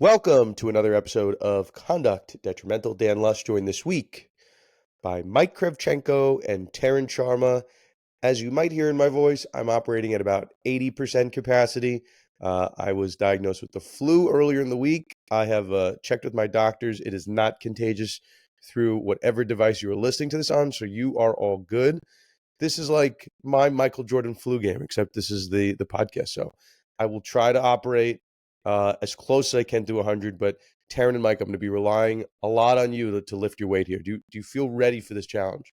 Welcome to another episode of Conduct Detrimental. Dan Lush joined this week by Mike Krivchenko and Taryn Sharma. As you might hear in my voice, I'm operating at about 80% capacity. I was diagnosed with the flu earlier in the week. I have checked with my doctors. It is not contagious through whatever device you are listening to this on, so you are all good. This is like my Michael Jordan flu game, except this is the podcast. So I will try to operate as close as I can to 100, but Taryn and Mike, I'm going to be relying a lot on you to lift your weight here. Do you feel ready for this challenge?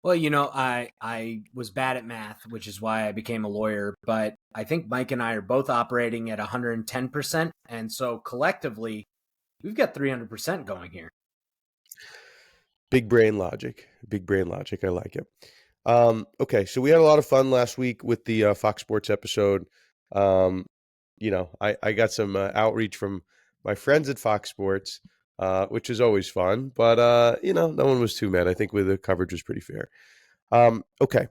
Well, I was bad at math, which is why I became a lawyer, but I think Mike and I are both operating at 110%. And so collectively, we've got 300% going here. Big brain logic. Big brain logic. I like it. Okay, so we had a lot of fun last week with the Fox Sports episode. I got some outreach from my friends at Fox Sports, which is always fun. But, no one was too mad. I think the coverage was pretty fair. Okay,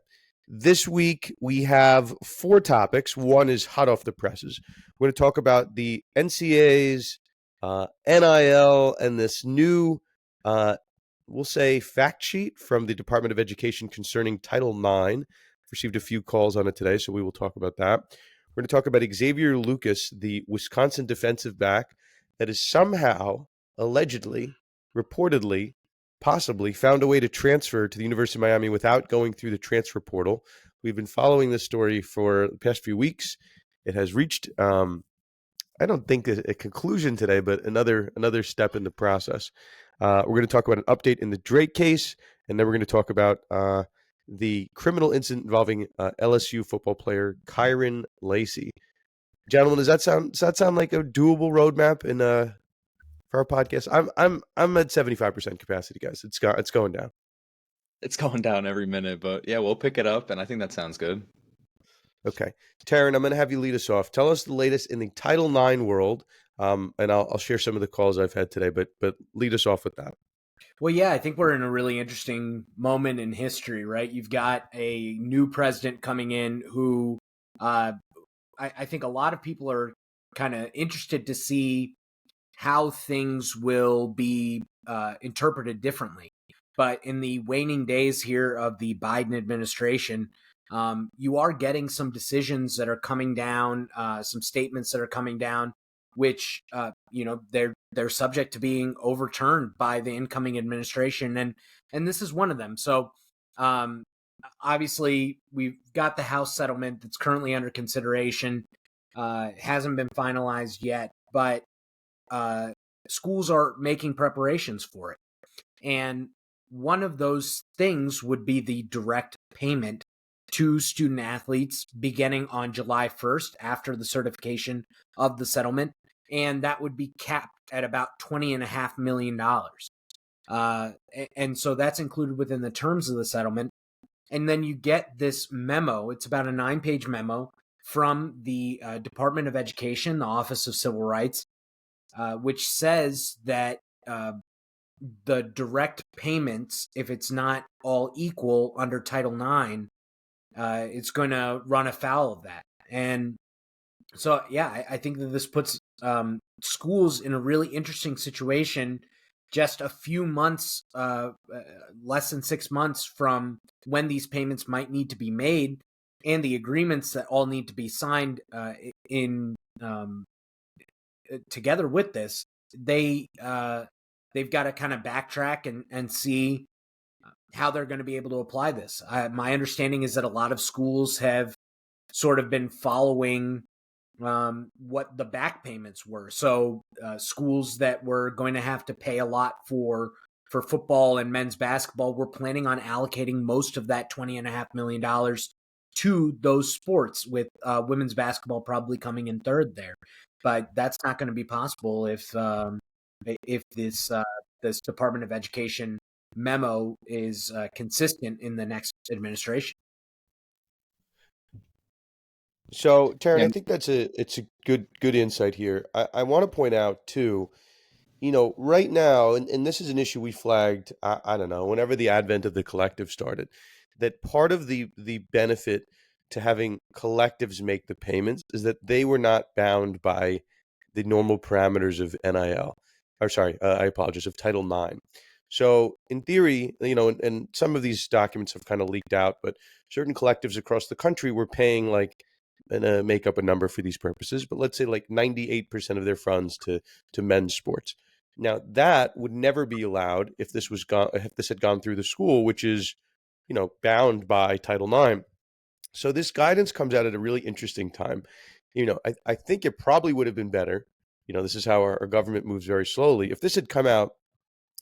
this week we have 4 topics. One is hot off the presses. We're going to talk about the NCAA's NIL and this new, we'll say, fact sheet from the Department of Education concerning Title IX. Received a few calls on it today, so we will talk about that. We're going to talk about Xavier Lucas, the Wisconsin defensive back that is somehow, allegedly, reportedly, possibly found a way to transfer to the University of Miami without going through the transfer portal. We've been following this story for the past few weeks. It has reached, I don't think a conclusion today, but another step in the process. We're going to talk about an update in the Drake case, and then we're going to talk about the criminal incident involving LSU football player Kyren Lacy. Gentlemen, does that sound like a doable roadmap for our podcast? I'm at 75% capacity, guys. It's going down. It's going down every minute, but yeah, we'll pick it up, and I think that sounds good. Okay, Taryn, I'm going to have you lead us off. Tell us the latest in the Title IX world, and I'll share some of the calls I've had today. But lead us off with that. Well, yeah, I think we're in a really interesting moment in history, right? You've got a new president coming in who I think a lot of people are kind of interested to see how things will be interpreted differently. But in the waning days here of the Biden administration, you are getting some decisions that are coming down, some statements that are coming down, which they're subject to being overturned by the incoming administration, and this is one of them. So obviously we've got the House settlement that's currently under consideration. It hasn't been finalized yet, but schools are making preparations for it, and one of those things would be the direct payment to student athletes beginning on July 1st after the certification of the settlement. And that would be capped at about $20.5 million. And so that's included within the terms of the settlement. And then you get this memo. It's about a 9-page memo from the Department of Education, the Office of Civil Rights, which says that the direct payments, if it's not all equal under Title IX, it's going to run afoul of that. And so, yeah, I think that this puts schools in a really interesting situation just a few months, less than 6 months from when these payments might need to be made, and the agreements that all need to be signed together with this. They've got to kind of backtrack and see how they're going to be able to apply this. My understanding is that a lot of schools have sort of been following what the back payments were. So schools that were going to have to pay a lot for football and men's basketball were planning on allocating most of that $20.5 million to those sports, with women's basketball probably coming in third there. But that's not going to be possible if this Department of Education memo is consistent in the next administration. So, Taryn, I think it's a good insight here. I want to point out too, right now, and this is an issue we flagged, I don't know, whenever the advent of the collective started, that part of the benefit to having collectives make the payments is that they were not bound by the normal parameters of NIL, or sorry, I apologize, of Title IX. So in theory, and some of these documents have kind of leaked out, but certain collectives across the country were paying like, and make up a number for these purposes, but let's say like 98% of their funds to men's sports. Now that would never be allowed if this had gone through the school, which is, bound by Title IX. So this guidance comes out at a really interesting time. I think it probably would have been better. This is how our government moves very slowly. If this had come out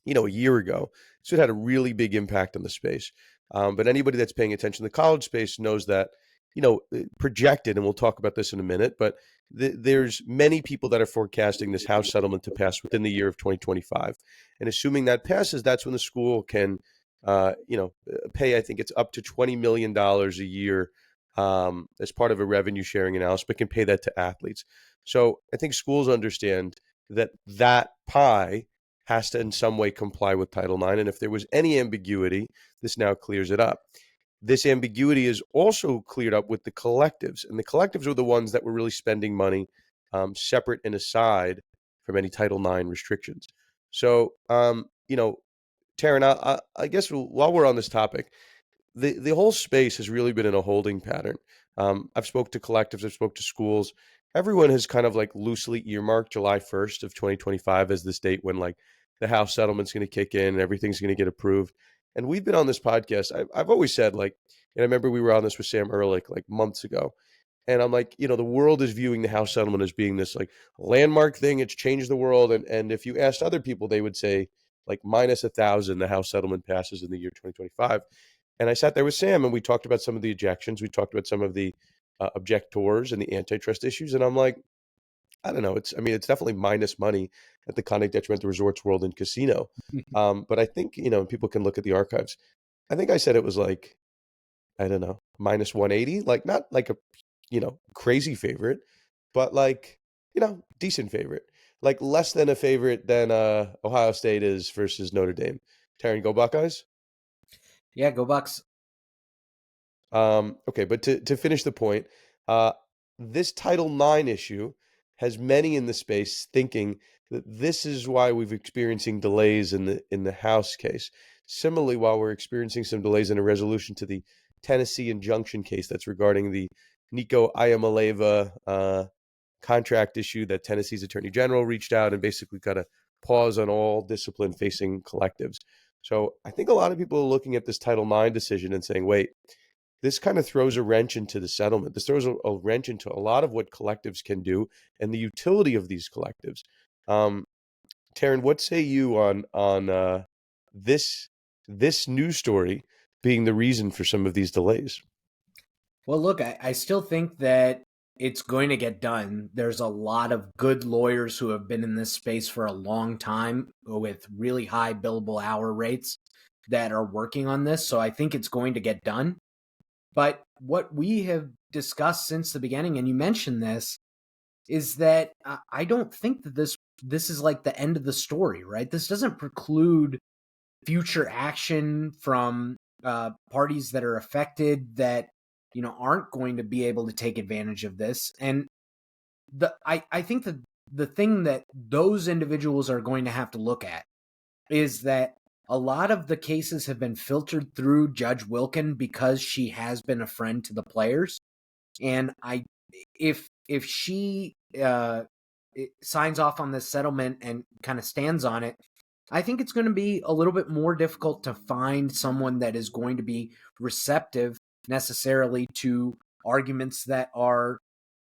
a year ago, so it had a really big impact on the space. But anybody that's paying attention to the college space knows that, projected, and we'll talk about this in a minute, but there's many people that are forecasting this House settlement to pass within the year of 2025. And assuming that passes, that's when the school can, pay, I think it's up to $20 million a year as part of a revenue sharing analysis, but can pay that to athletes. So I think schools understand that pie has to in some way comply with Title IX. And if there was any ambiguity, this now clears it up. This ambiguity is also cleared up with the collectives. And the collectives were the ones that were really spending money separate and aside from any Title IX restrictions. So, Taryn, I guess while we're on this topic, the whole space has really been in a holding pattern. I've spoke to collectives, I've spoke to schools. Everyone has kind of like loosely earmarked July 1st of 2025 as this date when like the House settlement's going to kick in and everything's going to get approved. And we've been on this podcast. I've always said, like, and I remember we were on this with Sam Ehrlich like months ago. And I'm like, the world is viewing the House settlement as being this like landmark thing. It's changed the world. And if you asked other people, they would say like minus 1,000, the House settlement passes in the year 2025. And I sat there with Sam and we talked about some of the ejections. We talked about some of the objectors and the antitrust issues. And I'm like, I don't know. It's definitely minus money at the Conduct Detrimental Resorts World and Casino. But I think, people can look at the archives. I think I said it was like, I don't know, minus 180, like not like a, crazy favorite, but like, decent favorite, like less than a favorite than Ohio State is versus Notre Dame. Taryn, go Buckeyes. Yeah, go Bucks. Okay, but to finish the point, uh, this Title IX issue has many in the space thinking that this is why we've experiencing delays in the House case. Similarly, while we're experiencing some delays in a resolution to the Tennessee injunction case that's regarding the Nico Ayamaleva contract issue, that Tennessee's Attorney General reached out and basically got a pause on all discipline facing collectives. So I think a lot of people are looking at this Title IX decision and saying, wait, this kind of throws a wrench into the settlement. This throws a wrench into a lot of what collectives can do and the utility of these collectives. Taryn, what say you on this news story being the reason for some of these delays? Well, look, I still think that it's going to get done. There's a lot of good lawyers who have been in this space for a long time with really high billable hour rates that are working on this. So I think it's going to get done. But what we have discussed since the beginning, and you mentioned this, is that I don't think that this is like the end of the story, right? This doesn't preclude future action from parties that are affected that aren't going to be able to take advantage of this. And I think that the thing that those individuals are going to have to look at is that a lot of the cases have been filtered through Judge Wilkin because she has been a friend to the players. And if she signs off on this settlement and kind of stands on it, I think it's going to be a little bit more difficult to find someone that is going to be receptive necessarily to arguments that are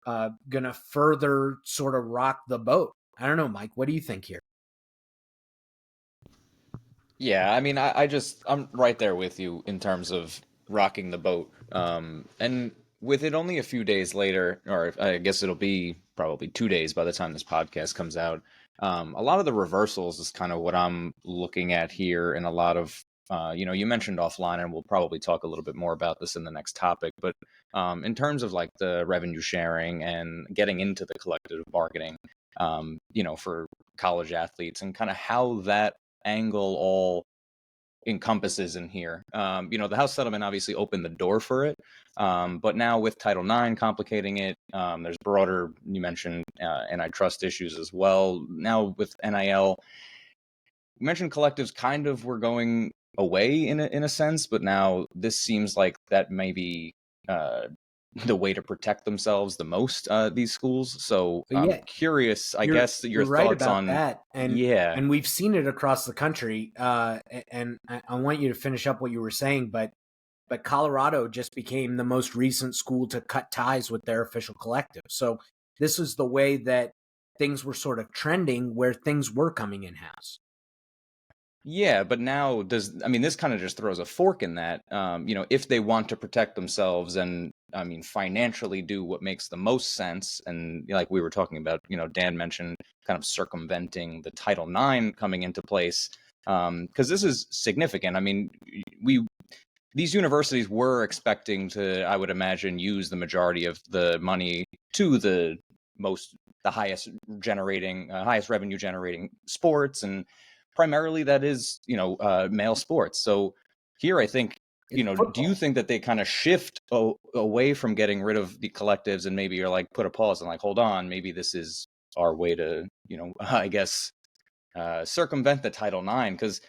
going to further sort of rock the boat. I don't know, Mike. What do you think here? Yeah, I mean, I'm right there with you in terms of rocking the boat. And with it only a few days later, or I guess it'll be probably 2 days by the time this podcast comes out, a lot of the reversals is kind of what I'm looking at here, and a lot of, you mentioned offline, and we'll probably talk a little bit more about this in the next topic, but in terms of like the revenue sharing and getting into the collective bargaining, for college athletes and kind of how that angle all encompasses in here. The House settlement obviously opened the door for it, but now with Title IX complicating it, there's broader, you mentioned antitrust issues as well. Now with NIL, you mentioned collectives kind of were going away in a sense, but now this seems like that may be the way to protect themselves the most, these schools. So I'm curious, I guess, your you're right thoughts about on that, and we've seen it across the country. And I want you to finish up what you were saying, but Colorado just became the most recent school to cut ties with their official collective. So this is the way that things were sort of trending, where things were coming in house. Yeah, but now this kind of just throws a fork in that. If they want to protect themselves and financially do what makes the most sense, and like we were talking about, Dan mentioned kind of circumventing the Title IX coming into place, because this is significant. These universities were expecting to, I would imagine, use the majority of the money to the highest revenue generating sports, and primarily that is male sports. So here I think do you think that they kind of shift away from getting rid of the collectives, and maybe you're like put a pause and like, hold on, maybe this is our way to I guess circumvent the Title IX? Because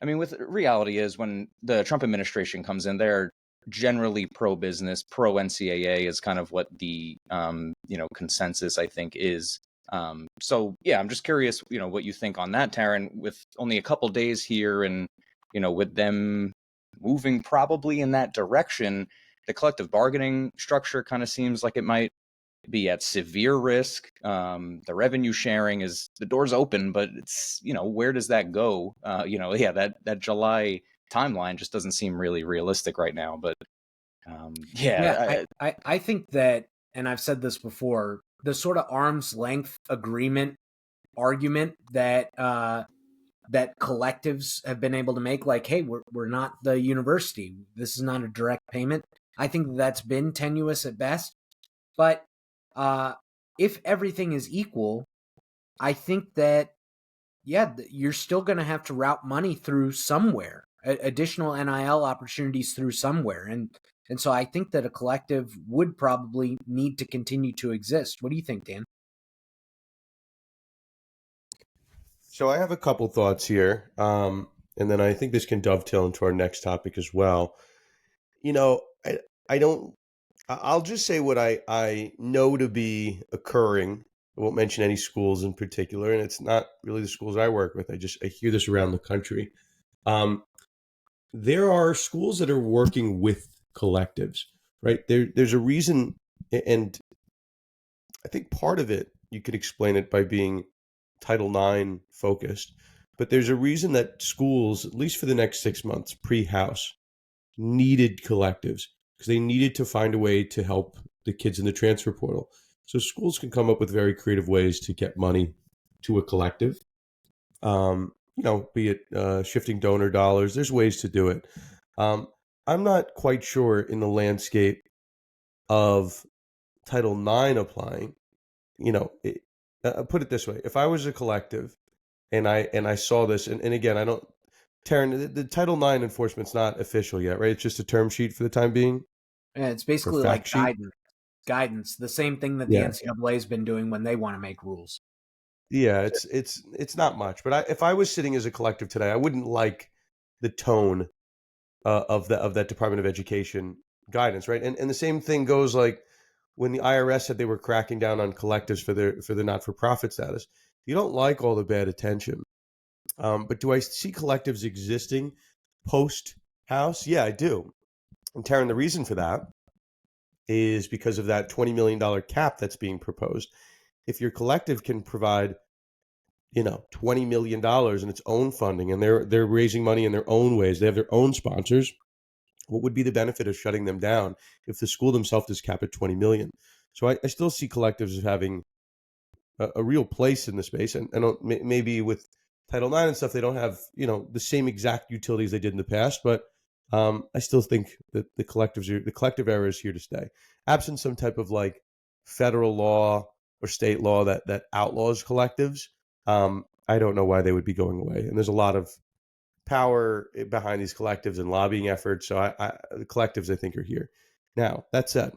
with reality is, when the Trump administration comes in, they're generally pro-business, pro-NCAA is kind of what the consensus, I think, is. So yeah, I'm just curious, what you think on that, Taryn, with only a couple days here, and with them moving probably in that direction, the collective bargaining structure kind of seems like it might be at severe risk. The revenue sharing is, the door's open, but it's, where does that go? That July timeline just doesn't seem really realistic right now. But I think that, and I've said this before, the sort of arm's length agreement argument that that collectives have been able to make, like, hey, we're not the university, this is not a direct payment. I think that's been tenuous at best. But if everything is equal, I think that, you're still going to have to route money through somewhere, additional NIL opportunities through somewhere. And so I think that a collective would probably need to continue to exist. What do you think, Dan? So I have a couple thoughts here, and then I think this can dovetail into our next topic as well. I don't. I'll just say what I know to be occurring. I won't mention any schools in particular, and it's not really the schools I work with. I hear this around the country. There are schools that are working with collectives, right? There's a reason, and I think part of it, you could explain it by being Title IX focused, but there's a reason that schools, at least for the next 6 months, pre-House, needed collectives, because they needed to find a way to help the kids in the transfer portal. So schools can come up with very creative ways to get money to a collective. Be it shifting donor dollars. There's ways to do it. I'm not quite sure in the landscape of Title IX applying. Put it this way: if I was a collective and I saw this, and again, I don't, Taryn, the Title IX enforcement's not official yet, right? It's just a term sheet for the time being. Yeah, it's basically like guidance, the same thing that the NCAA has been doing when they want to make rules. Yeah, it's not much, but if I was sitting as a collective today, I wouldn't like the tone of that Department of Education guidance, right? And the same thing goes like when the IRS said they were cracking down on collectives for their not-for-profit status. You don't like all the bad attention, but do I see collectives existing post-House? Yeah, I do. And Taryn, the reason for that is because of that $20 million cap that's being proposed. If your collective can provide, $20 million in its own funding, and they're raising money in their own ways, they have their own sponsors, what would be the benefit of shutting them down if the school themselves is capped at 20 million? So I still see collectives as having a real place in the space, and maybe with Title IX and stuff, they don't have the same exact utilities they did in the past, but I still think that the collective era is here to stay. Absent some type of like federal law or state law that outlaws collectives, I don't know why they would be going away. And there's a lot of power behind these collectives and lobbying efforts. So the collectives, I think, are here. Now, that said,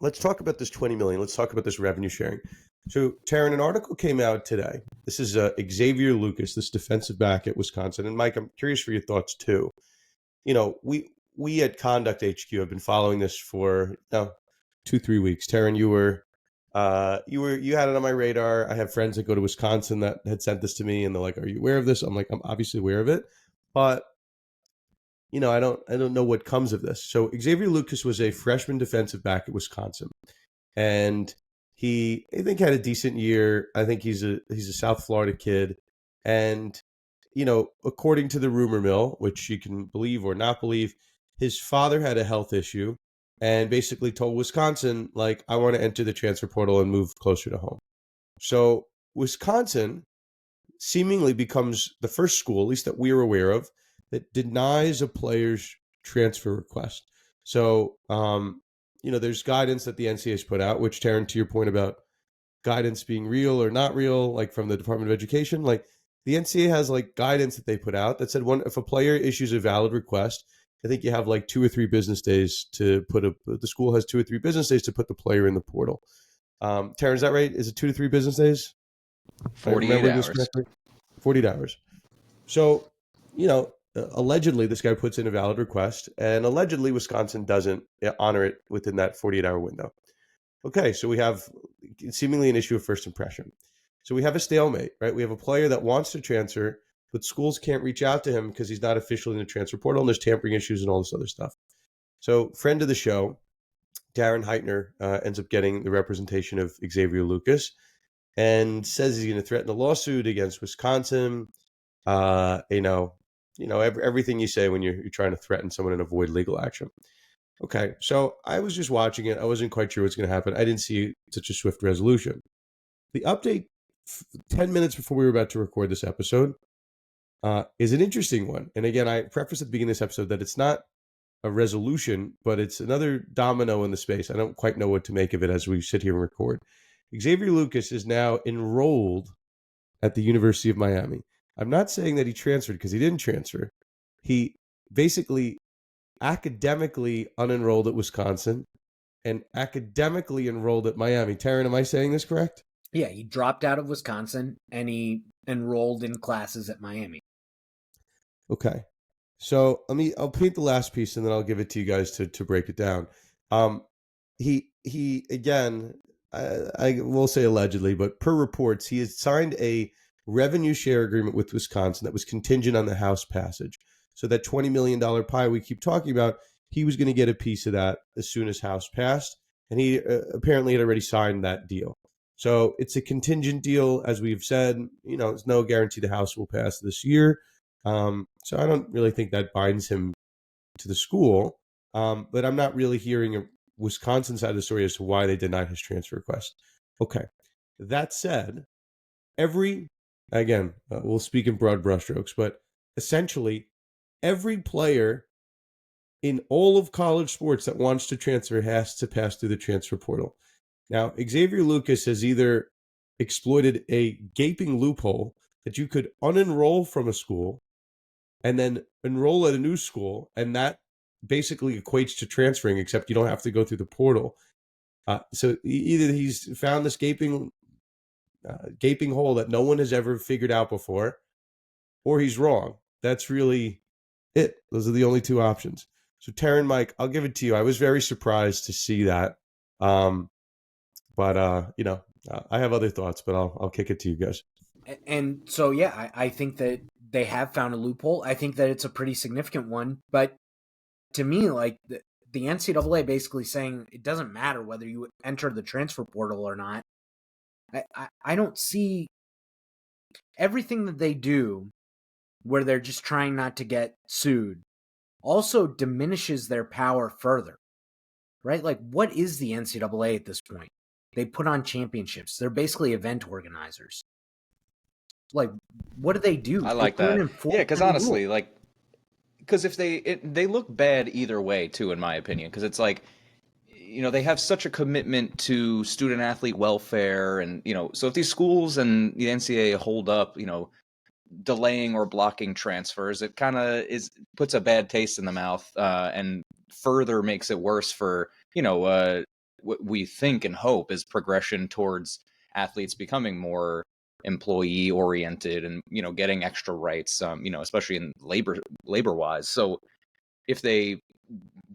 let's talk about this 20 million. Let's talk about this revenue sharing. So, Taryn, an article came out today. This is Xavier Lucas, this defensive back at Wisconsin. And Mike, I'm curious for your thoughts too. We at Conduct HQ have been following this for 2-3 weeks. Taryn, you had it on my radar. I have friends that go to Wisconsin that had sent this to me, and they're like, "Are you aware of this?" I'm like, "I'm obviously aware of it, but I don't know what comes of this." So Xavier Lucas was a freshman defensive back at Wisconsin, and he, I think, had a decent year. I think he's a South Florida kid, and according to the rumor mill, which you can believe or not believe, his father had a health issue and basically told Wisconsin, like, I want to enter the transfer portal and move closer to home. So Wisconsin seemingly becomes the first school, at least that we're aware of, that denies a player's transfer request. So, there's guidance that the NCAA has put out, which, Taryn, to your point about guidance being real or not real, like from the Department of Education, like the NCAA has like guidance that they put out that said if a player issues a valid request, I think you have like 2 or 3 business days to the school has 2 or 3 business days to put the player in the portal. Taryn, is that right? Is it 2 to 3 business days? 48 hours. 48 hours. So, allegedly this guy puts in a valid request, and allegedly Wisconsin doesn't honor it within that 48-hour window. Okay, so we have seemingly an issue of first impression. So we have a stalemate, right? We have a player that wants to transfer, but schools can't reach out to him because he's not officially in the transfer portal, and there's tampering issues and all this other stuff. So friend of the show, Darren Heitner, ends up getting the representation of Xavier Lucas and says he's going to threaten a lawsuit against Wisconsin. Everything you say when you're trying to threaten someone and avoid legal action. Okay, so I was just watching it. I wasn't quite sure what's going to happen. I didn't see such a swift resolution. The update 10 minutes before we were about to record this episode is an interesting one. And again, I prefaced at the beginning of this episode that it's not a resolution, but it's another domino in the space. I don't quite know what to make of it as we sit here and record. Xavier Lucas is now enrolled at the University of Miami. I'm not saying that he transferred because he didn't transfer. He basically academically unenrolled at Wisconsin and academically enrolled at Miami. Taryn, am I saying this correct? Yeah, he dropped out of Wisconsin and he enrolled in classes at Miami. Okay. So I'll paint the last piece and then I'll give it to you guys to break it down. He again, I will say allegedly, but per reports, he has signed a revenue share agreement with Wisconsin that was contingent on the House passage. So that $20 million pie we keep talking about, he was going to get a piece of that as soon as House passed. And he apparently had already signed that deal. So it's a contingent deal, as we've said. There's no guarantee the House will pass this year. So I don't really think that binds him to the school. But I'm not really hearing a Wisconsin side of the story as to why they denied his transfer request. Okay. That said, we'll speak in broad brushstrokes, but essentially every player in all of college sports that wants to transfer has to pass through the transfer portal. Now, Xavier Lucas has either exploited a gaping loophole that you could unenroll from a school and then enroll at a new school, and that basically equates to transferring, except you don't have to go through the portal. So either he's found this gaping hole that no one has ever figured out before, or he's wrong. That's really it. Those are the only 2 options. So Taryn, Mike, I'll give it to you. I was very surprised to see that. But I have other thoughts, but I'll kick it to you guys. And so, yeah, I think that they have found a loophole. I think that it's a pretty significant one. But to me, like the NCAA basically saying it doesn't matter whether you enter the transfer portal or not. I don't see everything that they do where they're just trying not to get sued also diminishes their power further, right? Like, what is the NCAA at this point? They put on championships. They're basically event organizers. Like, what do they do? I like that. Yeah, because honestly, rule. because if they look bad either way too, in my opinion, because it's like, they have such a commitment to student athlete welfare, and so if these schools and the NCAA hold up, delaying or blocking transfers, it kind of puts a bad taste in the mouth, and further makes it worse for, what we think and hope is progression towards athletes becoming more employee oriented and, getting extra rights, especially in labor wise. So if they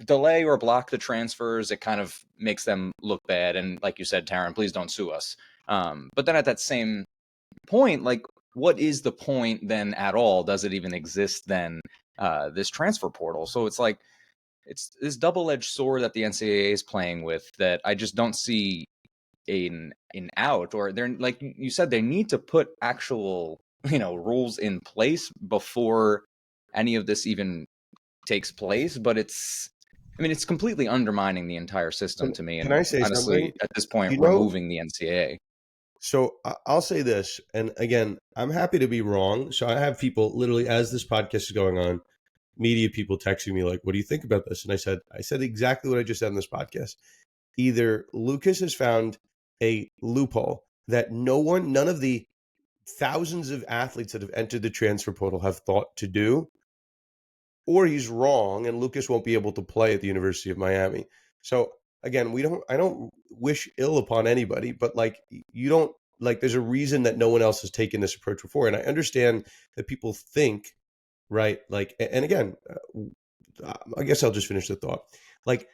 delay or block the transfers, it kind of makes them look bad. And like you said, Taryn, please don't sue us. But then at that same point, like, what is the point then at all? Does it even exist then, this transfer portal? So it's like, it's this double-edged sword that the NCAA is playing with that I just don't see an out. Or they're, like you said, they need to put actual, rules in place before any of this even takes place. But it's completely undermining the entire system to me, Can and I say honestly something? at this point You know, removing the NCAA. so I'll say this, and again, I'm happy to be wrong. So I have people literally, as this podcast is going on, media people texting me like, "What do you think about this?" And I said exactly what I just said in this podcast. Either Lucas has found a loophole that none of the thousands of athletes that have entered the transfer portal have thought to do, or he's wrong and Lucas won't be able to play at the University of Miami. So again, I don't wish ill upon anybody, but like, you don't, like, there's a reason that no one else has taken this approach before. And I understand that people think, right, like, and again, I guess I'll just finish the thought. Like,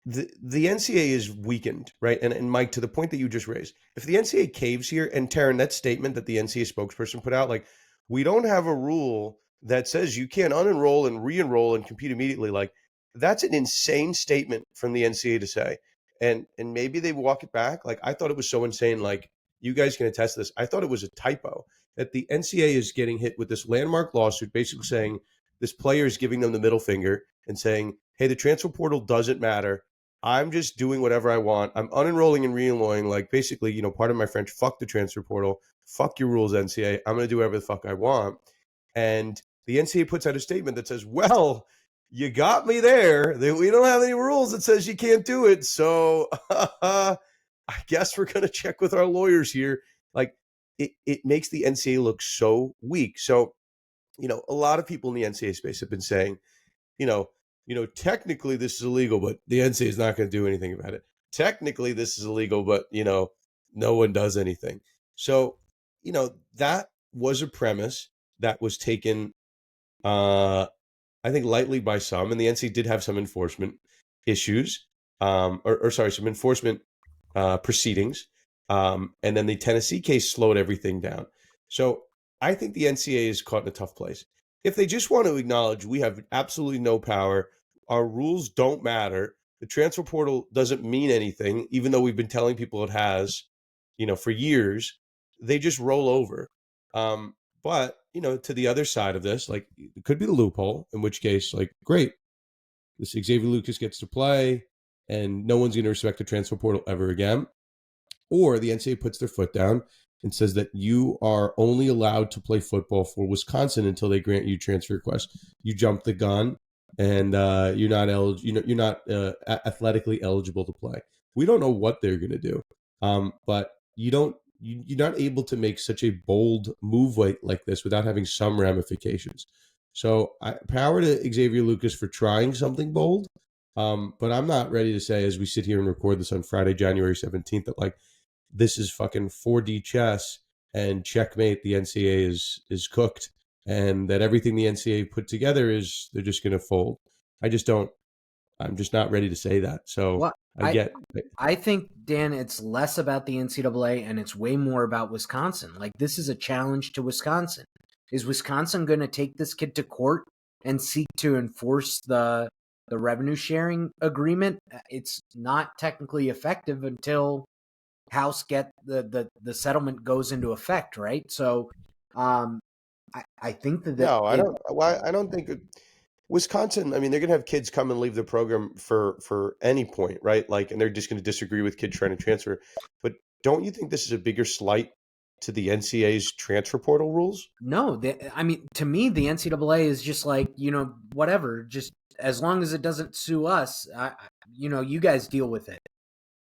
the NCAA is weakened, right? And Mike, to the point that you just raised, if the NCAA caves here, and Taryn, that statement that the NCAA spokesperson put out, like, we don't have a rule that says you can't unenroll and re-enroll and compete immediately. Like, that's an insane statement from the NCAA to say. And maybe they walk it back. Like, I thought it was so insane. Like, you guys can attest to this. I thought it was a typo that the NCAA is getting hit with this landmark lawsuit, basically saying this player is giving them the middle finger and saying, hey, the transfer portal doesn't matter. I'm just doing whatever I want. I'm unenrolling and re-enrolling. Like, basically, part of my French, fuck the transfer portal. Fuck your rules, NCAA. I'm going to do whatever the fuck I want. And the NCAA puts out a statement that says, well, you got me there. We don't have any rules that says you can't do it. So I guess we're going to check with our lawyers here. Like, it makes the NCAA look so weak. So, a lot of people in the NCAA space have been saying, technically this is illegal, but the NCAA is not going to do anything about it. Technically this is illegal, but, no one does anything. So, that was a premise that was taken, I think, lightly by some, and the NCAA did have some enforcement issues, some enforcement proceedings, and then the Tennessee case slowed everything down. So I think the NCAA is caught in a tough place. If they just want to acknowledge we have absolutely no power, our rules don't matter, the transfer portal doesn't mean anything, even though we've been telling people it has, for years, they just roll over. But, to the other side of this, like, it could be the loophole, in which case, like, great, this Xavier Lucas gets to play and no one's going to respect the transfer portal ever again. Or the NCAA puts their foot down and says that you are only allowed to play football for Wisconsin until they grant you transfer request. You jump the gun, and you're not eligible. You're not athletically eligible to play. We don't know what they're going to do, but you don't. You're not able to make such a bold move like this without having some ramifications. So, power to Xavier Lucas for trying something bold. But I'm not ready to say, as we sit here and record this on Friday, January 17th, that, like, this is fucking 4D chess and checkmate. The NCAA is cooked, and that everything the NCAA put together is they're just going to fold. I'm just not ready to say that. So Well, I think, Dan, it's less about the NCAA and it's way more about Wisconsin. Like, this is a challenge to Wisconsin. Is Wisconsin going to take this kid to court and seek to enforce the revenue sharing agreement? It's not technically effective until House get the settlement goes into effect, right? So, I think no, I don't. Why? I don't think Wisconsin. I mean, they're going to have kids come and leave the program for any point, right? Like, and they're just going to disagree with kids trying to transfer. But don't you think this is a bigger slight to the NCAA's transfer portal rules? No, I mean, to me, the NCAA is just like, whatever. Just as long as it doesn't sue us, you guys deal with it.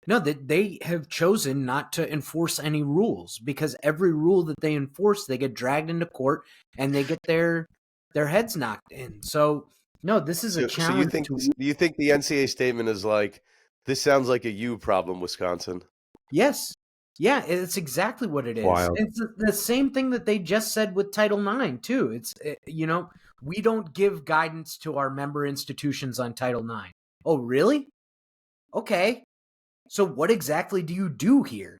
No, that they have chosen not to enforce any rules, because every rule that they enforce, they get dragged into court and they get their heads knocked in. So no, this is a So you challenge think to. do you think the NCAA statement is like, this sounds like a you problem, Wisconsin? Yes. Yeah, it's exactly what it is. Wild. It's the same thing that they just said with Title IX too. We don't give guidance to our member institutions on Title IX. Oh, really? Okay. So what exactly do you do here?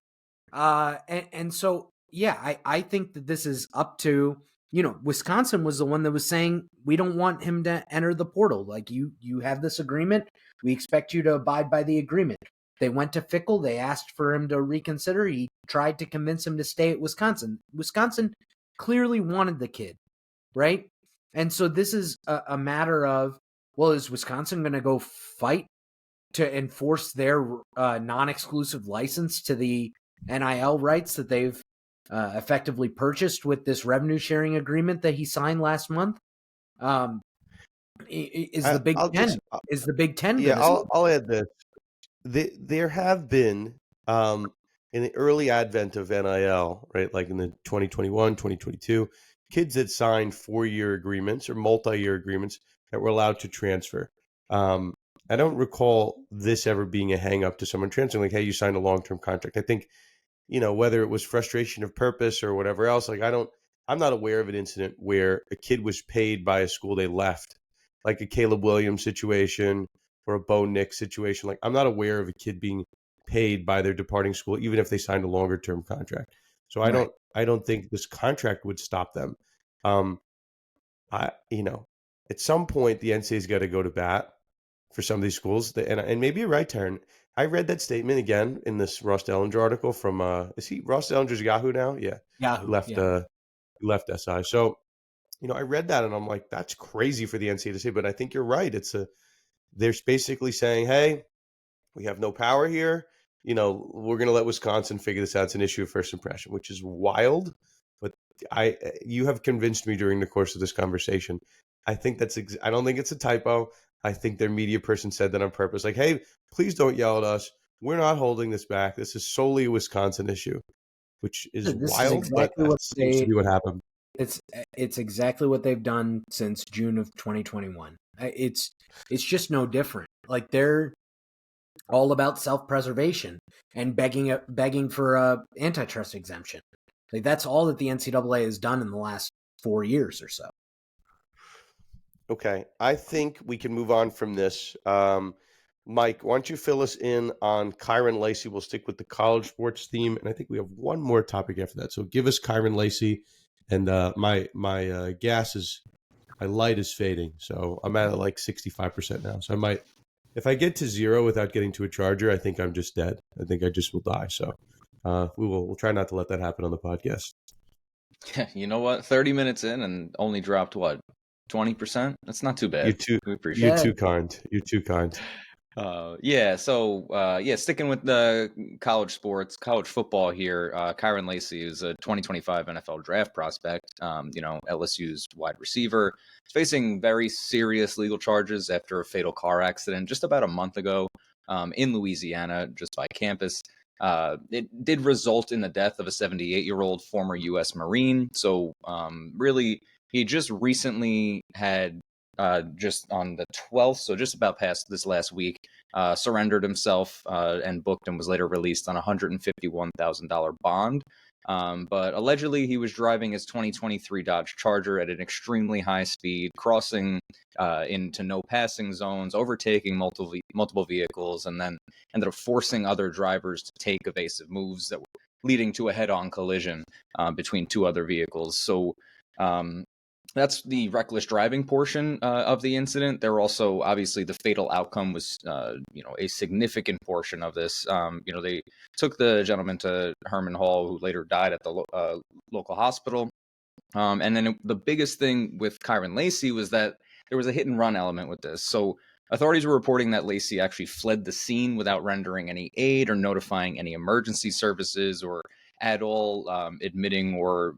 And so, yeah, I think that this is up to, Wisconsin was the one that was saying, we don't want him to enter the portal. Like, you have this agreement. We expect you to abide by the agreement. They went to Fickle. They asked for him to reconsider. He tried to convince him to stay at Wisconsin. Wisconsin clearly wanted the kid, right? And so this is a matter of, well, is Wisconsin going to go fight to enforce their non-exclusive license to the NIL rights that they've effectively purchased with this revenue sharing agreement that he signed last month? Is the Big I'll Ten just is the Big Ten yeah, going to? I'll add this. There have been in the early advent of NIL, right, like in the 2021, 2022, kids that signed 4-year agreements or multi-year agreements that were allowed to transfer. Um, I don't recall this ever being a hang up to someone transferring, like, hey, you signed a long-term contract. I think, whether it was frustration of purpose or whatever else, like I'm not aware of an incident where a kid was paid by a school they left, like a Caleb Williams situation or a Bo Nix situation. Like, I'm not aware of a kid being paid by their departing school, even if they signed a longer term contract. So Right. I don't think this contract would stop them. Um, at some point the NCAA's got to go to bat for some of these schools. And maybe you're right, Taryn. I read that statement again in this Ross Dellinger article from is he Ross Dellinger's Yahoo now? Yeah. Yahoo. Left Yeah. left SI. So, I read that and I'm like, that's crazy for the NCAA to say, but I think you're right. They're basically saying, hey, we have no power here. We're going to let Wisconsin figure this out. It's an issue of first impression, which is wild. But you have convinced me during the course of this conversation. I think I don't think it's a typo. I think their media person said that on purpose. Like, hey, please don't yell at us. We're not holding this back. This is solely a Wisconsin issue, which is This is wild, but exactly that what seems to be what happened. it's exactly what they've done since June of 2021. It's just no different. Like, they're all about self-preservation and begging for a antitrust exemption. Like, that's all that the NCAA has done in the last 4 years or so. Okay, I think we can move on from this. Mike, why don't you fill us in on Kyren Lacy? We'll stick with the college sports theme, and I think we have one more topic after that. So give us Kyren Lacy, and my light is fading, so I'm at like 65% now. So I might, if I get to 0 without getting to a charger, I think I'm just dead. I think I just will die. So we'll try not to let that happen on the podcast. You know what? 30 minutes in and only dropped what? 20%? That's not too bad. We appreciate You're it. too kind. You're too kind. Sticking with the college sports, college football here. Kyren Lacy is a 2025 NFL draft prospect. LSU's wide receiver. He's facing very serious legal charges after a fatal car accident just about a month ago in Louisiana, just by campus. It did result in the death of a 78-year-old former U.S. Marine. So really, he just recently had just on the 12th, so just about past this last week, surrendered himself and booked and was later released on a $151,000 bond. But allegedly, he was driving his 2023 Dodge Charger at an extremely high speed, crossing into no passing zones, overtaking multiple vehicles, and then ended up forcing other drivers to take evasive moves that were leading to a head-on collision between two other vehicles. So that's the reckless driving portion of the incident. There were also, obviously, the fatal outcome was, a significant portion of this. They took the gentleman to Herman Hall, who later died at the local hospital. And then the biggest thing with Kyren Lacy was that there was a hit and run element with this. So authorities were reporting that Lacy actually fled the scene without rendering any aid or notifying any emergency services or at all admitting or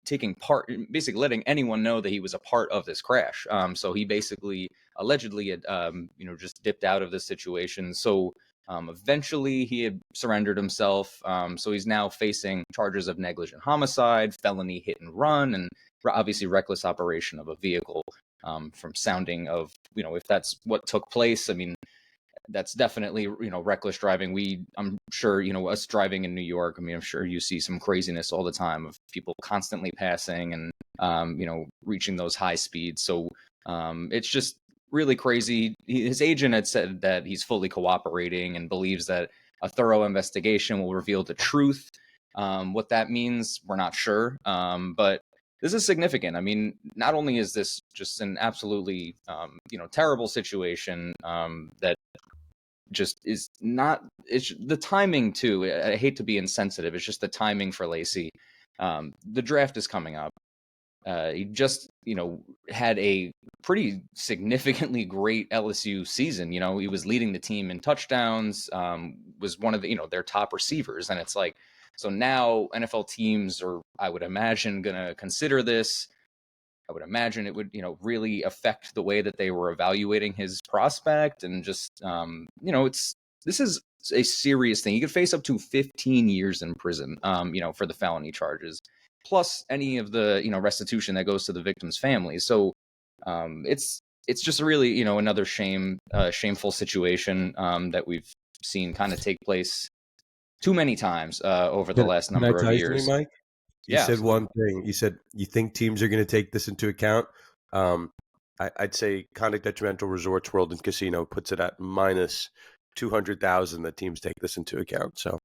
taking part, basically letting anyone know that he was a part of this crash. So he basically allegedly had, just dipped out of the situation. So Eventually, he had surrendered himself, so he's now facing charges of negligent homicide, felony hit and run, and obviously reckless operation of a vehicle. From sounding of, if that's what took place, I mean, that's definitely, reckless driving. I'm sure, us driving in New York, I mean, I'm sure you see some craziness all the time of people constantly passing and, reaching those high speeds. So it's just really crazy. His agent had said that he's fully cooperating and believes that a thorough investigation will reveal the truth. What that means, we're not sure. But this is significant. I mean, not only is this just an absolutely, terrible situation that just is not, it's the timing too. I hate to be insensitive. It's just the timing for Lacy. The draft is coming up. He just, had a pretty significantly great LSU season. He was leading the team in touchdowns, was one of the, their top receivers. And it's like, so now NFL teams are, I would imagine, going to consider this. I would imagine it would, really affect the way that they were evaluating his prospect. And just, this is a serious thing. He could face up to 15 years in prison, for the felony charges, plus any of the, restitution that goes to the victim's family. So it's just really, another shameful situation that we've seen kind of take place too many times over the last Can I number of tell you years. something, Mike? You Yeah, said absolutely. one thing. You said you think teams are going to take this into account. I'd say Conduct Detrimental Resorts World and Casino puts it at minus 200,000 that teams take this into account. So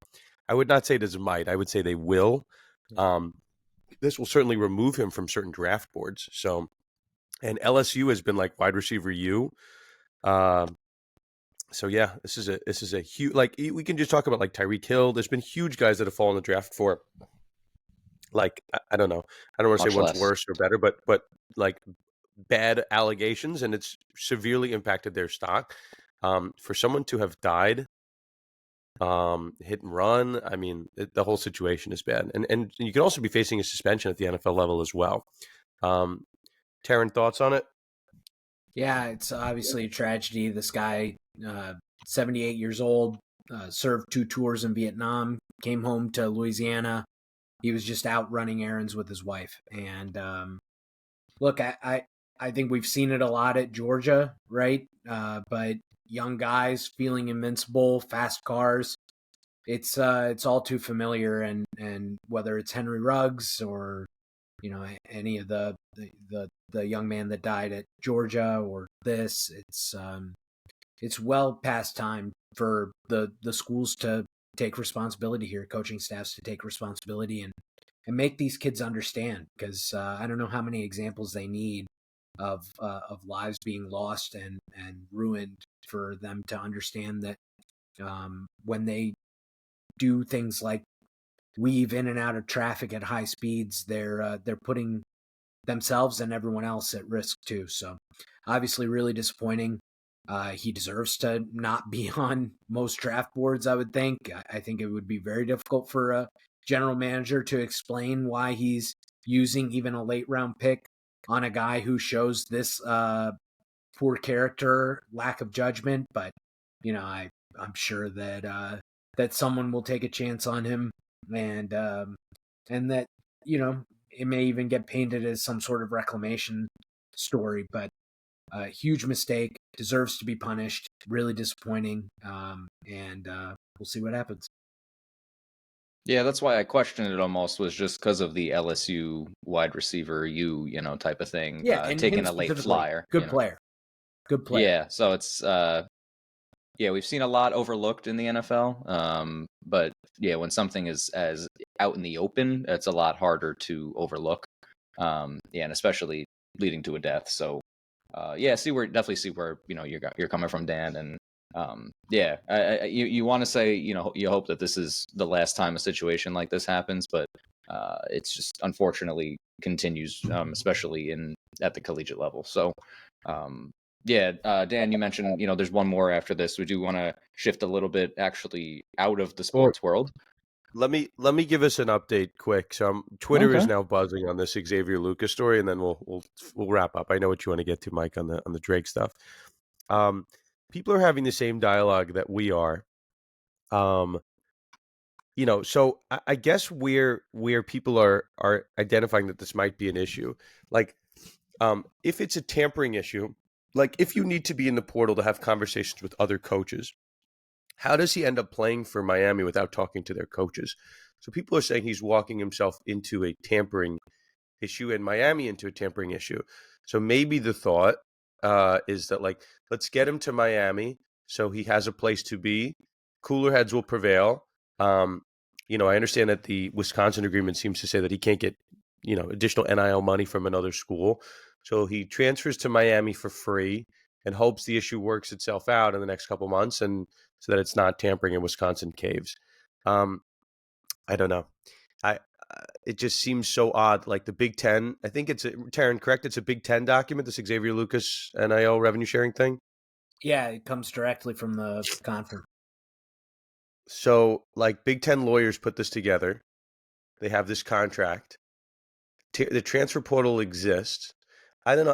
I would not say it is a might. I would say they will. This will certainly remove him from certain draft boards. So, and LSU has been like wide receiver U. So yeah, this is a huge, like, we can just talk about like Tyreek Hill. There's been huge guys that have fallen in the draft for, like, I don't know. I don't want to say Much one's less. worse or better, but like bad allegations, and it's severely impacted their stock. For someone to have died, hit and run, I mean, the whole situation is bad, and you can also be facing a suspension at the NFL level as well. Taryn, thoughts on it? Yeah, it's obviously a tragedy. This guy, 78 years old, served 2 tours in Vietnam, came home to Louisiana. He was just out running errands with his wife. And look, I think we've seen it a lot at Georgia, right? But young guys feeling invincible, fast cars. It's all too familiar, and whether it's Henry Ruggs or any of the young man that died at Georgia or this, it's well past time for the schools to take responsibility here, coaching staffs to take responsibility and make these kids understand, because I don't know how many examples they need of lives being lost and ruined for them to understand that when they do things like weave in and out of traffic at high speeds, they're putting themselves and everyone else at risk too. So obviously really disappointing. He deserves to not be on most draft boards, I would think. I think it would be very difficult for a general manager to explain why he's using even a late round pick on a guy who shows this poor character, lack of judgment. But I'm sure that that someone will take a chance on him, and that it may even get painted as some sort of reclamation story. But huge mistake, deserves to be punished. Really disappointing, and we'll see what happens. Yeah, that's why I questioned it almost, was just because of the LSU wide receiver type of thing, Yeah, and taking him a late specifically, flyer. good player. Yeah, so it's yeah, we've seen a lot overlooked in the NFL. But yeah, when something is as out in the open, it's a lot harder to overlook. Yeah, and especially leading to a death. So yeah, definitely see where you're coming from, Dan. And yeah, you want to say you hope that this is the last time a situation like this happens, but it's just unfortunately continues, especially at the collegiate level. So yeah, Dan, you mentioned there's one more after this. We do want to shift a little bit actually out of the Well, sports world. let me give us an update quick. So Twitter is Okay. now buzzing on this Xavier Lucas story, and then we'll wrap up. I know what you want to get to, Mike, on the Drake stuff. People are having the same dialogue that we are Um, so I guess where people are identifying that this might be an issue, like if it's a tampering issue, like if you need to be in the portal to have conversations with other coaches, how does he end up playing for Miami without talking to their coaches? So people are saying he's walking himself into a tampering issue and Miami into a tampering issue. So maybe the thought is that, like, let's get him to Miami so he has a place to be. Cooler heads will prevail. Um, I understand that the Wisconsin agreement seems to say that he can't get, additional NIL money from another school. So he transfers to Miami for free and hopes the issue works itself out in the next couple months, and so that it's not tampering and Wisconsin caves. I don't know. I It just seems so odd. Like the Big Ten, I think it's Taryn, correct? It's a Big Ten document, this Xavier Lucas NIL revenue sharing thing. Yeah, it comes directly from the conference. So, like, Big Ten lawyers put this together. They have this contract. The transfer portal exists. I don't know.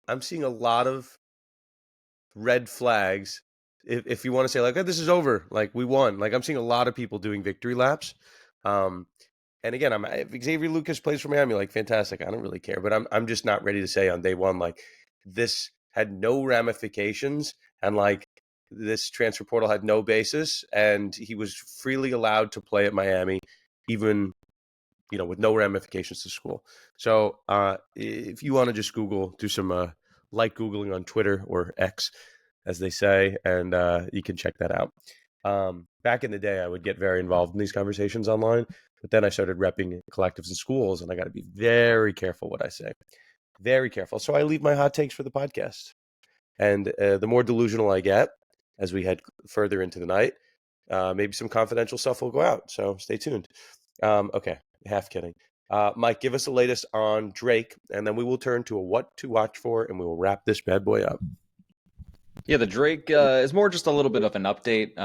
I'm seeing a lot of red flags. If you want to say, like, oh, this is over, like we won. Like, I'm seeing a lot of people doing victory laps. And again, if Xavier Lucas plays for Miami, like, fantastic. I don't really care, but I'm just not ready to say on day one, like, this had no ramifications, and like this transfer portal had no basis, and he was freely allowed to play at Miami, even with no ramifications to school. So if you want to just do some light Googling on Twitter, or X, as they say, and you can check that out. Back in the day, I would get very involved in these conversations online, but then I started repping collectives and schools, and I got to be very careful what I say. Very careful. So I leave my hot takes for the podcast. And the more delusional I get as we head further into the night, maybe some confidential stuff will go out. So stay tuned. Okay, half kidding. Mike, give us the latest on Drake, and then we will turn to a what to watch for, and we will wrap this bad boy up. Yeah, the Drake is more just a little bit of an update.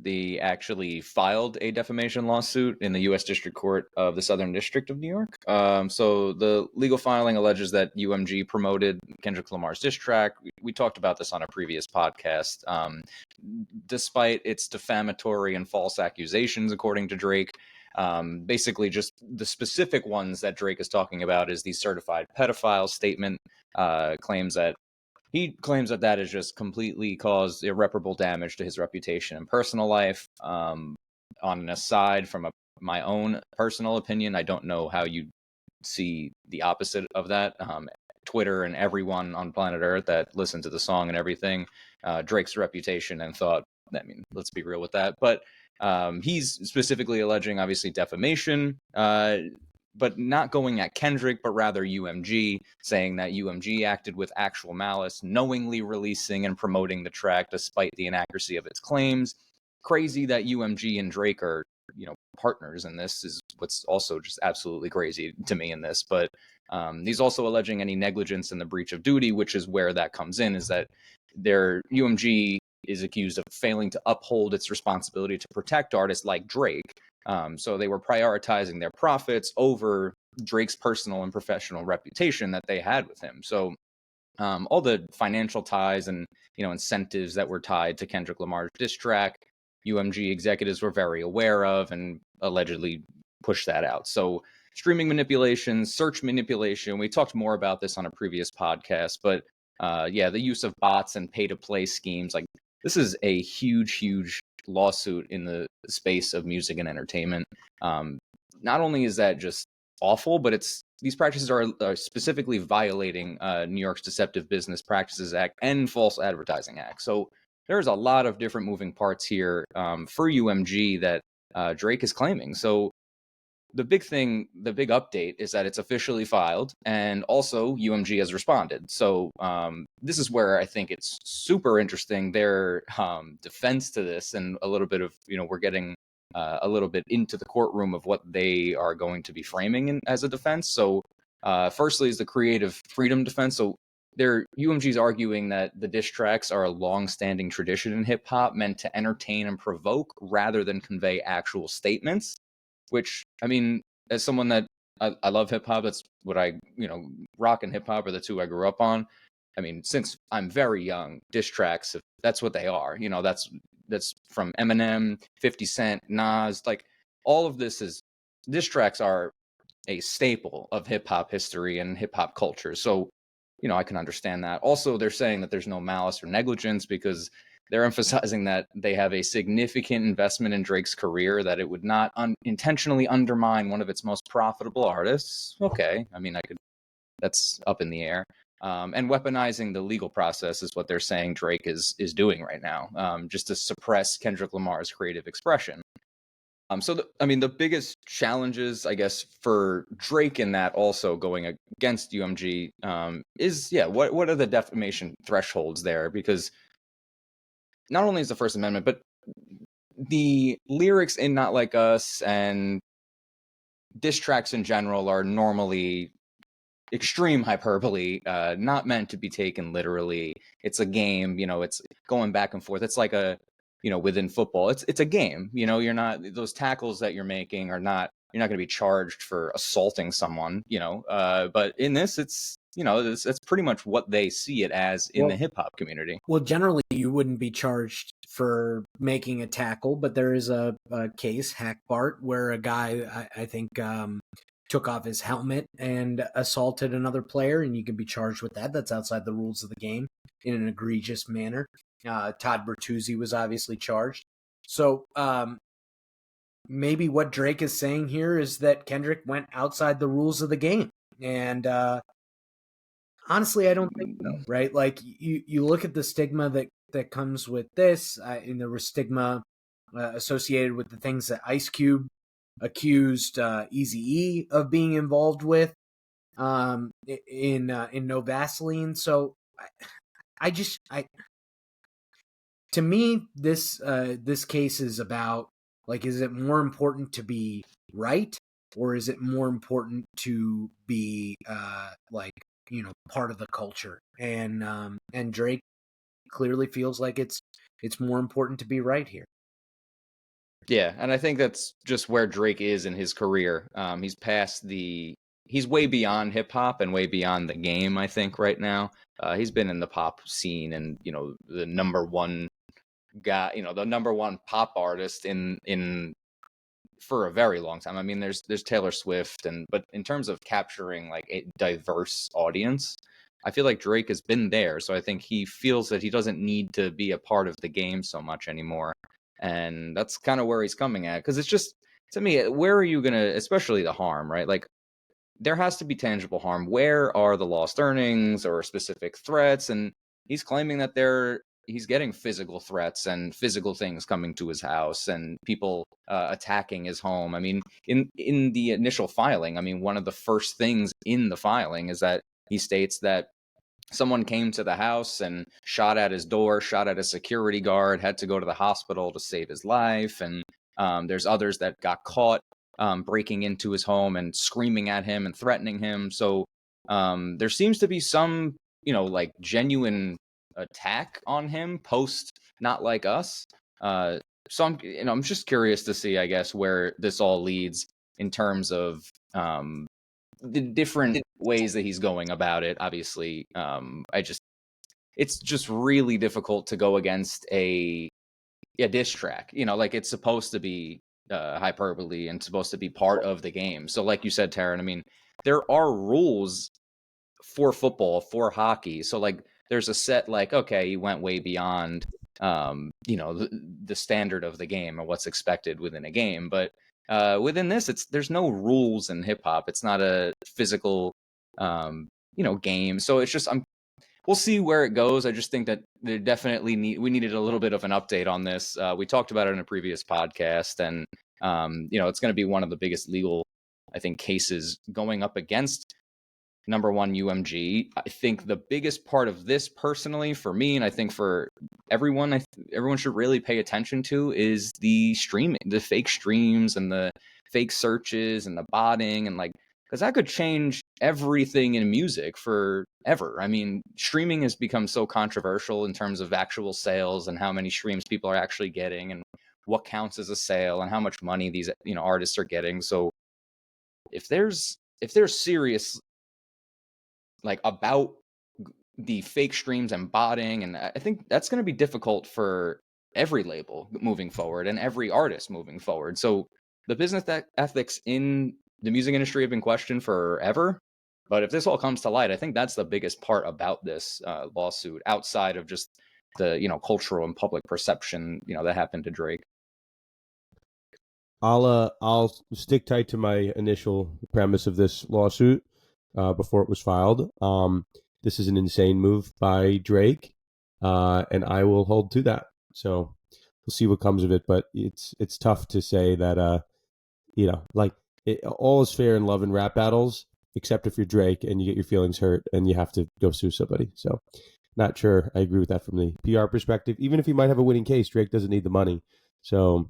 They actually filed a defamation lawsuit in the U.S. District Court of the Southern District of New York. So the legal filing alleges that UMG promoted Kendrick Lamar's diss track. We talked about this on a previous podcast. Despite its defamatory and false accusations, according to Drake, basically just the specific ones that Drake is talking about is the certified pedophile statement, he claims that has just completely caused irreparable damage to his reputation and personal life. On an aside, from my own personal opinion, I don't know how you see the opposite of that. Twitter and everyone on planet Earth that listened to the song and everything, Drake's reputation and thought, I mean, let's be real with that. But he's specifically alleging, obviously, defamation, but not going at Kendrick, but rather UMG, saying that UMG acted with actual malice, knowingly releasing and promoting the track despite the inaccuracy of its claims. Crazy that UMG and Drake are, partners in this is what's also just absolutely crazy to me in this. But he's also alleging any negligence in the breach of duty, which is where that comes in, is that their UMG is accused of failing to uphold its responsibility to protect artists like Drake. So they were prioritizing their profits over Drake's personal and professional reputation that they had with him. So all the financial ties and incentives that were tied to Kendrick Lamar's diss track, UMG executives were very aware of and allegedly pushed that out. So streaming manipulation, search manipulation, we talked more about this on a previous podcast, but the use of bots and pay-to-play schemes, like this is a huge lawsuit in the space of music and entertainment. Not only is that just awful, but these practices are specifically violating New York's Deceptive Business Practices Act and False Advertising Act. So there's a lot of different moving parts here for UMG that Drake is claiming. So the big update is that it's officially filed, and also UMG has responded. So this is where I think it's super interesting, their defense to this, and a little bit of, we're getting a little bit into the courtroom of what they are going to be framing as a defense. So firstly is the creative freedom defense. So UMG is arguing that the diss tracks are a long-standing tradition in hip-hop meant to entertain and provoke rather than convey actual statements. Which, I mean, as someone that I love hip hop, that's what I, rock and hip hop are the two I grew up on. I mean, since I'm very young, diss tracks, that's what they are. that's from Eminem, 50 Cent, Nas, like all of diss tracks are a staple of hip hop history and hip hop culture. So, I can understand that. Also, they're saying that there's no malice or negligence because they're emphasizing that they have a significant investment in Drake's career, that it would not intentionally undermine one of its most profitable artists. Okay. I mean, that's up in the air. And weaponizing the legal process is what they're saying Drake is doing right now, just to suppress Kendrick Lamar's creative expression. The biggest challenges, I guess, for Drake in that also going against UMG is, what are the defamation thresholds there? Because not only is the First Amendment, but the lyrics in Not Like Us and diss tracks in general are normally extreme hyperbole, not meant to be taken literally. It's a game, it's going back and forth. It's like within football, it's a game. You're not, those tackles that you're making you're not going to be charged for assaulting someone. But in this, it's that's pretty much what they see it as in the hip hop community. Well, generally, you wouldn't be charged for making a tackle, but there is a case, Hack Bart, where a guy, I think, took off his helmet and assaulted another player, and you can be charged with that. That's outside the rules of the game in an egregious manner. Todd Bertuzzi was obviously charged. So maybe what Drake is saying here is that Kendrick went outside the rules of the game. And honestly, I don't think so, right? Like, you look at the stigma that comes with this, and there was stigma associated with the things that Ice Cube accused Eazy-E of being involved with in No Vaseline. So to me, this case is about, like, is it more important to be right, or is it more important to be part of the culture? And Drake clearly feels like it's more important to be right here. Yeah, and I think that's just where Drake is in his career. He's way beyond hip hop and way beyond the game, I think, right now. He's been in the pop scene and, the number one guy, the number one pop artist in for a very long time. I mean, there's Taylor Swift, but in terms of capturing like a diverse audience, I feel like Drake has been there. So I think he feels that he doesn't need to be a part of the game so much anymore. And that's kind of where he's coming at. Because it's just, to me, where are you going to, especially the harm, right? Like, there has to be tangible harm. Where are the lost earnings or specific threats? And he's claiming that he's getting physical threats and physical things coming to his house and people attacking his home. I mean, in the initial filing, I mean, one of the first things in the filing is that he states that someone came to the house and shot at his door, shot at a security guard, had to go to the hospital to save his life. And there's others that got caught breaking into his home and screaming at him and threatening him. So there seems to be some, like genuine attack on him post Not Like Us. So I'm just curious to see, I guess, where this all leads in terms of the different ways that he's going about it. Obviously, it's just really difficult to go against a diss track. Like, it's supposed to be hyperbole and supposed to be part of the game. So, like you said, Taryn, I mean, there are rules for football, for hockey. So, like, there's a set, like, okay, you went way beyond, the standard of the game or what's expected within a game. But within this, there's no rules in hip hop. It's not a physical, game. So it's just, we'll see where it goes. I just think that we needed a little bit of an update on this. We talked about it in a previous podcast, and it's going to be one of the biggest legal, I think, cases going up against number one UMG. I think the biggest part of this, personally, for me, and I think for everyone, everyone should really pay attention to, is the streaming, the fake streams and the fake searches and the botting, and like, because that could change everything in music forever. I mean, streaming has become so controversial in terms of actual sales and how many streams people are actually getting and what counts as a sale and how much money these artists are getting. So if there's serious, like, about the fake streams and botting, and I think that's going to be difficult for every label moving forward and every artist moving forward. So the business ethics in the music industry have been questioned forever. But if this all comes to light, I think that's the biggest part about this lawsuit, outside of just the cultural and public perception that happened to Drake. I'll stick tight to my initial premise of this lawsuit before it was filed. This is an insane move by Drake, and I will hold to that. So we'll see what comes of it. But it's tough to say that all is fair in love and rap battles, except if you're Drake and you get your feelings hurt and you have to go sue somebody. So not sure I agree with that from the PR perspective. Even if he might have a winning case, Drake doesn't need the money. So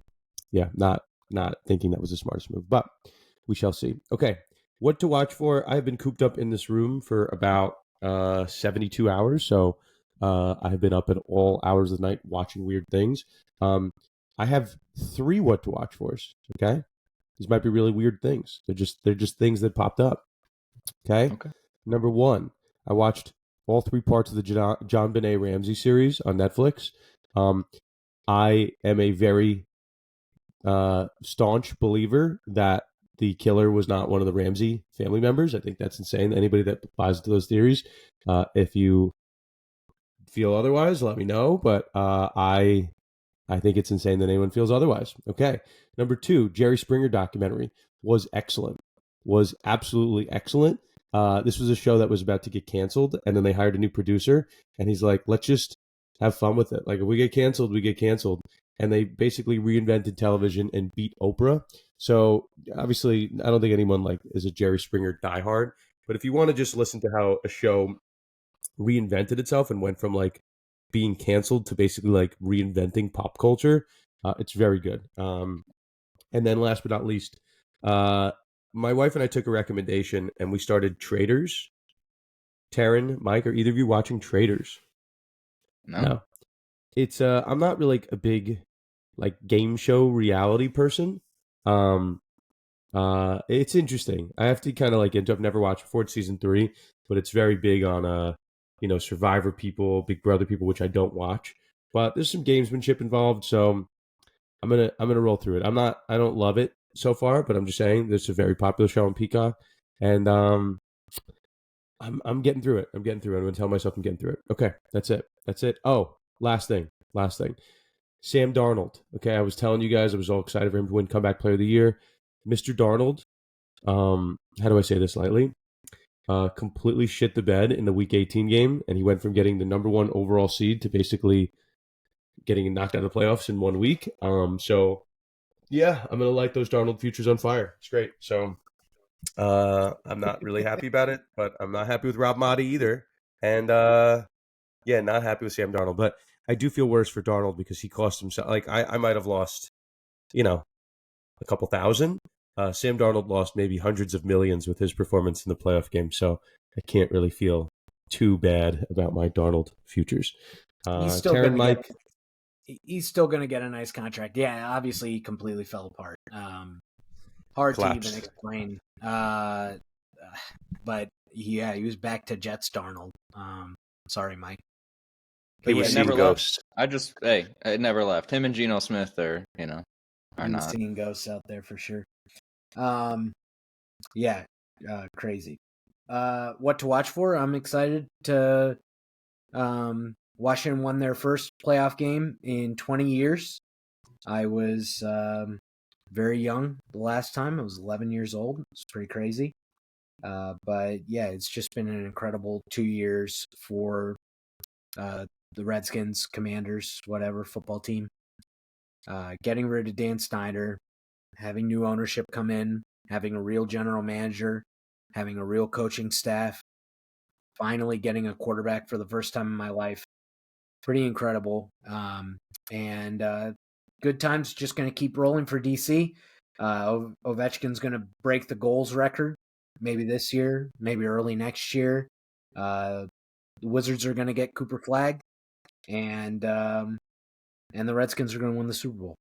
yeah, not thinking that was the smartest move, but we shall see. Okay, what to watch for? I've been cooped up in this room for about 72 hours, so I have been up at all hours of the night watching weird things. I have 3 what to watch fors. Okay, these might be really weird things. They're just things that popped up. Okay. Number 1, I watched all 3 parts of the John Benet Ramsey series on Netflix. I am a very staunch believer that the killer was not one of the Ramsey family members. I think that's insane. Anybody that buys into those theories, if you feel otherwise, let me know. But I think it's insane that anyone feels otherwise. Okay. Number 2, Jerry Springer documentary was excellent. Was absolutely excellent. This was a show that was about to get canceled, and then they hired a new producer, and he's like, let's just have fun with it. Like, if we get canceled, we get canceled. And they basically reinvented television and beat Oprah. So obviously, I don't think anyone is a Jerry Springer diehard. But if you want to just listen to how a show reinvented itself and went from being canceled to basically reinventing pop culture, it's very good. And then last but not least, my wife and I took a recommendation and we started Traders. Taryn, Mike, are either of you watching Traders? No. It's I'm not really a big game show reality person. It's interesting. I have to kind of into. I've never watched before. It's season 3, but it's very big on Survivor people, Big Brother people, which I don't watch. But there's some gamesmanship involved, so I'm gonna roll through it. I don't love it so far, but I'm just saying this is a very popular show on Peacock, and I'm getting through it. I'm getting through it. I'm gonna tell myself I'm getting through it. Okay, that's it. Oh, last thing. Sam Darnold. Okay, I was telling you guys I was all excited for him to win Comeback Player of the Year. Mr. Darnold, how do I say this lightly? Completely shit the bed in the Week 18 game, and he went from getting the number 1 overall seed to basically getting knocked out of the playoffs in 1 week. So, yeah, I'm going to light those Darnold futures on fire. It's great. So, I'm not really happy about it, but I'm not happy with Rob Motti either. And, not happy with Sam Darnold, but I do feel worse for Darnold because he cost himself. I might have lost, a couple thousand. Sam Darnold lost maybe hundreds of millions with his performance in the playoff game, so I can't really feel too bad about my Darnold futures. He's still Taryn, Mike. He's still going to get a nice contract. Yeah, obviously he completely fell apart. Hard Collapsed. to even explain. But he was back to Jets Darnold. Sorry, Mike. He was seeing ghosts. It never left. Him and Geno Smith are not seeing ghosts out there for sure. Crazy. What to watch for? I'm excited to. Washington won their first playoff game in 20 years. I was very young the last time. I was 11 years old. It's pretty crazy. But yeah, it's just been an incredible 2 years for the Redskins, Commanders, whatever football team. Getting rid of Dan Snyder, having new ownership come in, having a real general manager, having a real coaching staff, finally getting a quarterback for the first time in my life. Pretty incredible. And good times just going to keep rolling for DC. Ovechkin's going to break the goals record maybe this year, maybe early next year. The Wizards are going to get Cooper Flag, and the Redskins are going to win the Super Bowl.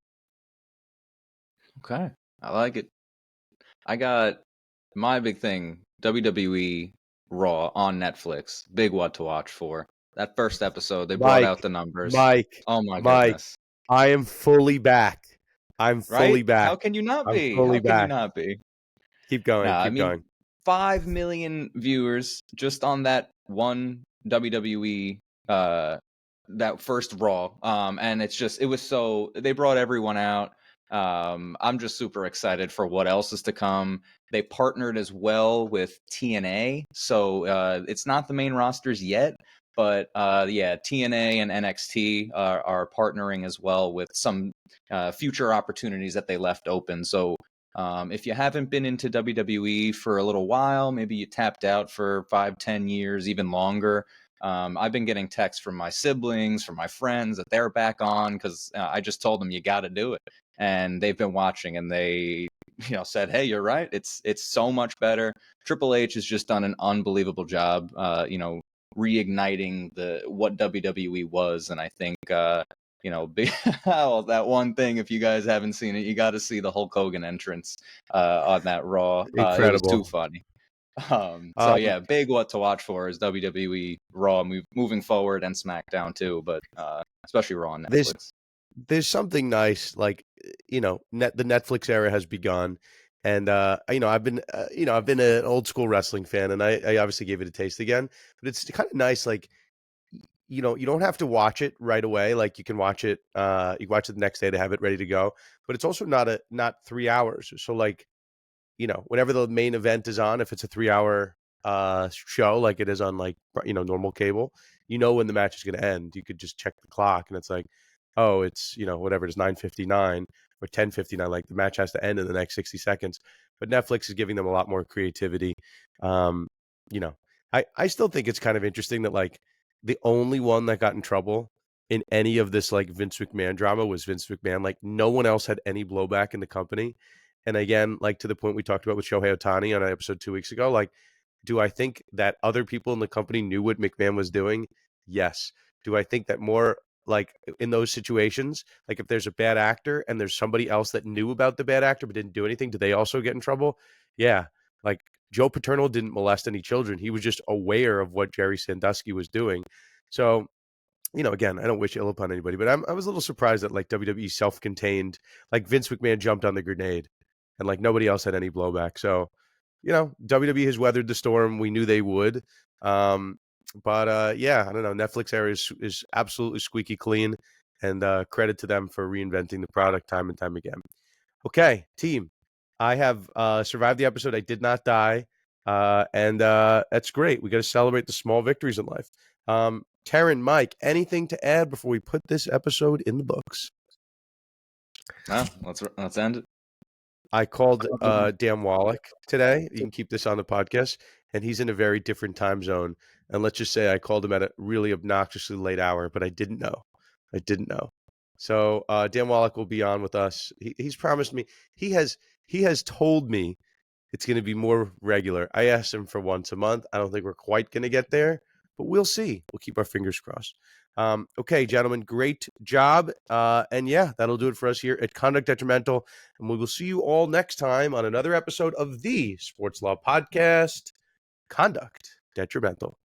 Okay, I like it. I got my big thing, WWE Raw on Netflix. Big what to watch for. That first episode, they brought out the numbers. Mike. Oh my goodness. I am fully back. I'm fully right? back. How can you not I'm be? fully How can you back. not be? Keep going. No, I Keep mean, going. 5 million viewers just on that one WWE that first Raw. And it was so they brought everyone out. I'm just super excited for what else is to come. They partnered as well with TNA, so it's not the main rosters yet, but yeah, TNA and NXT are partnering as well with some future opportunities that they left open. So if you haven't been into WWE for a little while, maybe you tapped out for 5, 10 years, even longer. I've been getting texts from my siblings, from my friends that they're back on because I just told them you got to do it, and they've been watching and they said, hey, you're right, it's so much better. Triple H has just done an unbelievable job reigniting what WWE was, and I think well, that one thing, if you guys haven't seen it, you got to see the Hulk Hogan entrance on that Raw. It was too Incredible. funny. So yeah, big what to watch for is WWE Raw moving forward, and SmackDown too, but especially Raw on There's Netflix. there's something nice, like the Netflix era has begun, and I've been an old school wrestling fan, and I obviously gave it a taste again, but it's kind of nice, like you don't have to watch it right away. Like you can watch it the next day to have it ready to go, but it's also not 3 hours. So like whenever the main event is on, if it's a 3 hour show like it is on like normal cable, when the match is going to end. You could just check the clock and it's like, oh, it's whatever it is, 9:59 or 10:59. Like the match has to end in the next 60 seconds. But Netflix is giving them a lot more creativity. Um, you know, I still think it's kind of interesting that like the only one that got in trouble in any of this like Vince McMahon drama was Vince McMahon. Like no one else had any blowback in the company. And again, like to the point we talked about with Shohei Ohtani on an episode 2 weeks ago, like, do I think that other people in the company knew what McMahon was doing? Yes. Do I think that more like in those situations, like if there's a bad actor and there's somebody else that knew about the bad actor but didn't do anything, do they also get in trouble? Yeah. Like Joe Paterno didn't molest any children. He was just aware of what Jerry Sandusky was doing. So again, I don't wish ill upon anybody, but I was a little surprised that like WWE self-contained, like Vince McMahon jumped on the grenade and like nobody else had any blowback. So, WWE has weathered the storm. We knew they would. But yeah, I don't know. Netflix era is absolutely squeaky clean, and credit to them for reinventing the product time and time again. Okay, team, I have survived the episode. I did not die, and that's great. We got to celebrate the small victories in life. Kyren, Mike, anything to add before we put this episode in the books? No, let's end it. I called Dan Wallach today. You can keep this on the podcast, and he's in a very different time zone. And let's just say I called him at a really obnoxiously late hour, but I didn't know. I didn't know. So Dan Wallach will be on with us. He's promised me. He has told me it's going to be more regular. I asked him for once a month. I don't think we're quite going to get there, but we'll see. We'll keep our fingers crossed. Okay, gentlemen, great job. And yeah, that'll do it for us here at Conduct Detrimental. And we will see you all next time on another episode of the Sports Law Podcast, Conduct Detrimental.